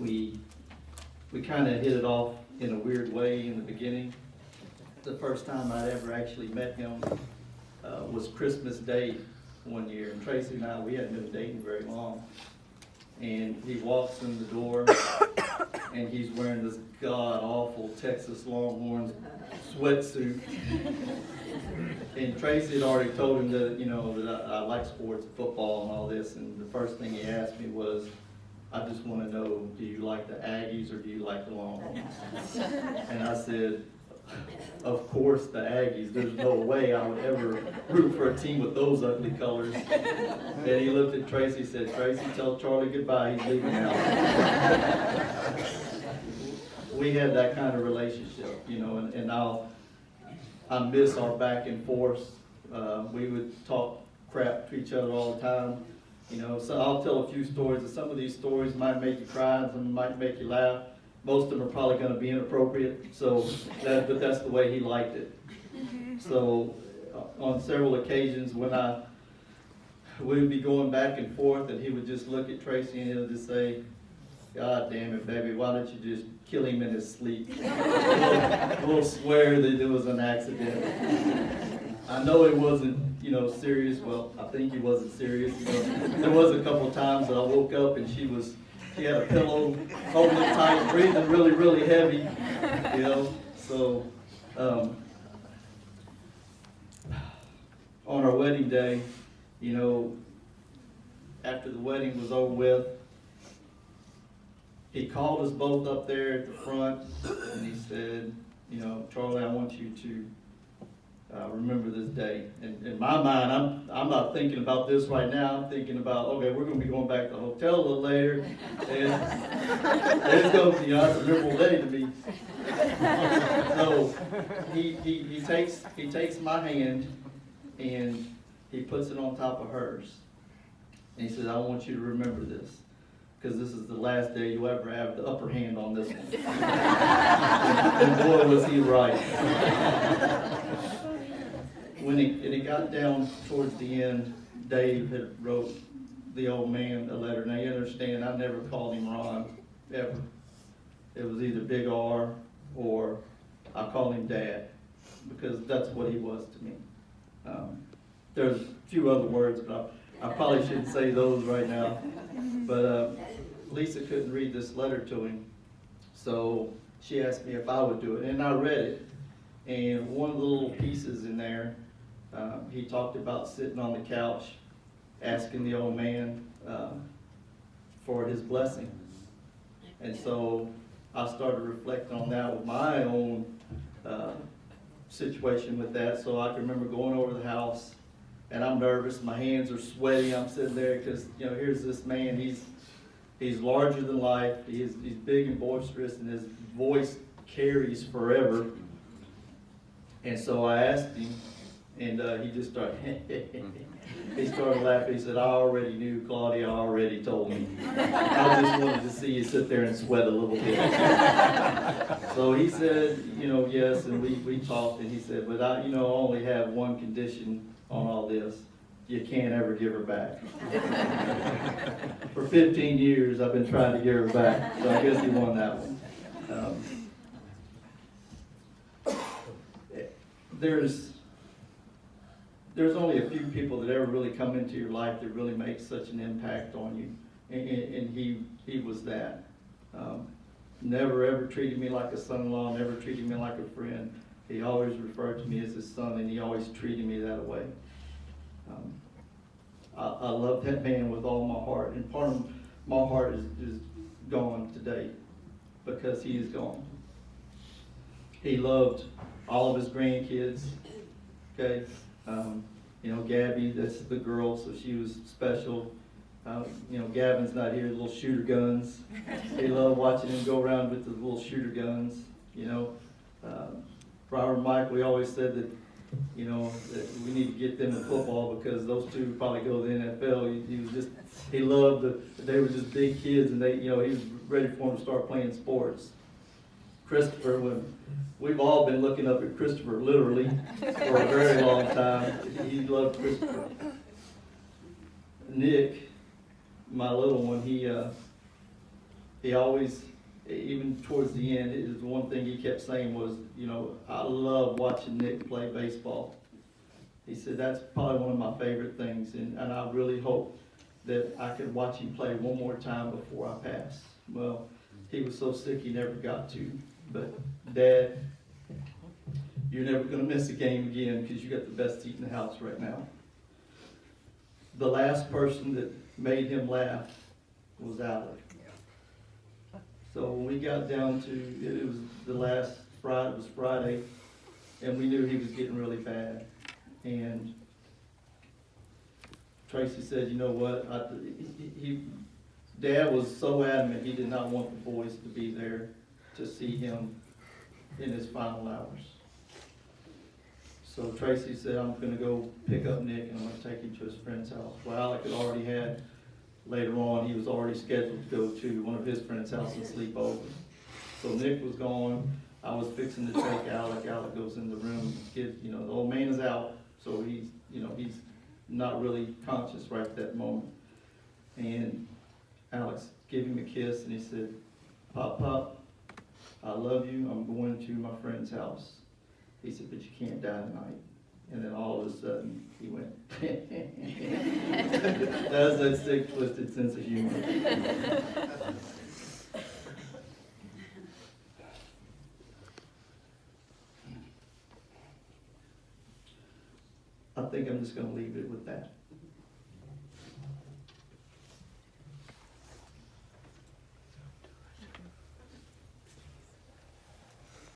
we kind of hit it off in a weird way in the beginning. The first time I'd ever actually met him was Christmas Day one year, and Tracy and I, we hadn't been dating very long. And he walks in the door, and he's wearing this god-awful Texas Longhorns sweatsuit. And Tracy had already told him that, that I like sports, football and all this, and the first thing he asked me was, I just want to know, do you like the Aggies or do you like the Longhorns? And I said, of course the Aggies. There's no way I would ever root for a team with those ugly colors. And he looked at Tracy and said, Tracy, tell Charlie goodbye, he's leaving now. We had that kind of relationship, and I miss our back and forth. We would talk crap to each other all the time. So I'll tell a few stories, and some of these stories might make you cry, and some might make you laugh. Most of them are probably going to be inappropriate, but that's the way he liked it. So on several occasions when we would be going back and forth, and he would just look at Tracy and he'll just say, God damn it, baby, why don't you just kill him in his sleep? We'll swear that it was an accident. I know it wasn't, serious. Well, I think it wasn't serious. There was a couple of times that I woke up and she had a pillow holding it tight, breathing really, really heavy, So, on our wedding day, after the wedding was over with, he called us both up there at the front, and he said, Charlie, I want you to remember this day. And in my mind, I'm not thinking about this right now. I'm thinking about, okay, we're going to be going back to the hotel a little later, and it's going to be that's a memorable day to me. So he takes my hand and he puts it on top of hers, and he says, I want you to remember this, because this is the last day you'll ever have the upper hand on this one. And boy, was he right. When it got down towards the end, Dave had wrote the old man a letter. Now you understand, I never called him Ron, ever. It was either Big R or I called him Dad, because that's what he was to me. There's a few other words, but I probably shouldn't say those right now. But Lisa couldn't read this letter to him, so she asked me if I would do it, and I read it. And one of the little pieces in there, he talked about sitting on the couch, asking the old man for his blessing. And so I started reflecting on that with my own situation with that. So I can remember going over to the house, and I'm nervous, my hands are sweaty, I'm sitting there because, here's this man, he's larger than life, he's big and boisterous, and his voice carries forever. And so I asked him, and he just started, he started laughing. He said, I already knew, Claudia already told me. I just wanted to see you sit there and sweat a little bit. So he said, yes, and we talked, and he said, but I, only have one condition on all this. You can't ever give her back. For 15 years, I've been trying to give her back, so I guess he won that one. There's only a few people that ever really come into your life that really make such an impact on you, and he was that. Never ever treated me like a son-in-law, never treated me like a friend. He always referred to me as his son, and he always treated me that way. I love that man with all my heart, and part of my heart is gone today because he is gone. He loved all of his grandkids, okay? Gabby, that's the girl, so she was special. Gavin's not here, little shooter guns. He loved watching him go around with the little shooter guns, Robert and Mike, we always said that, that we need to get them in football because those two probably go to the NFL. He loved they were just big kids, and he was ready for them to start playing sports. Christopher, we've all been looking up at Christopher literally for a very long time. He loved Christopher. Nick, my little one, he always, even towards the end, it was one thing he kept saying was, I love watching Nick play baseball. He said, that's probably one of my favorite things, and I really hope that I could watch him play one more time before I pass. Well, he was so sick he never got to, but Dad, you're never gonna miss a game again because you got the best seat in the house right now. The last person that made him laugh was Alec. So when we got down to, it was the last Friday, it was Friday, and we knew he was getting really bad. And Tracy said, you know what, Dad was so adamant he did not want the boys to be there to see him in his final hours. So Tracy said, I'm gonna go pick up Nick and I'm gonna take him to his friend's house. Well, Alec had already had, later on, he was already scheduled to go to one of his friend's house and sleep over. So Nick was gone, I was fixing to take Alec. Alec goes in the room, the old man is out, so he's not really conscious right at that moment. And Alex gave him a kiss and he said, Pop, I love you, I'm going to my friend's house. He said, but you can't die tonight. And then all of a sudden, he went, that's that sick, twisted sense of humor. I think I'm just gonna leave it with that.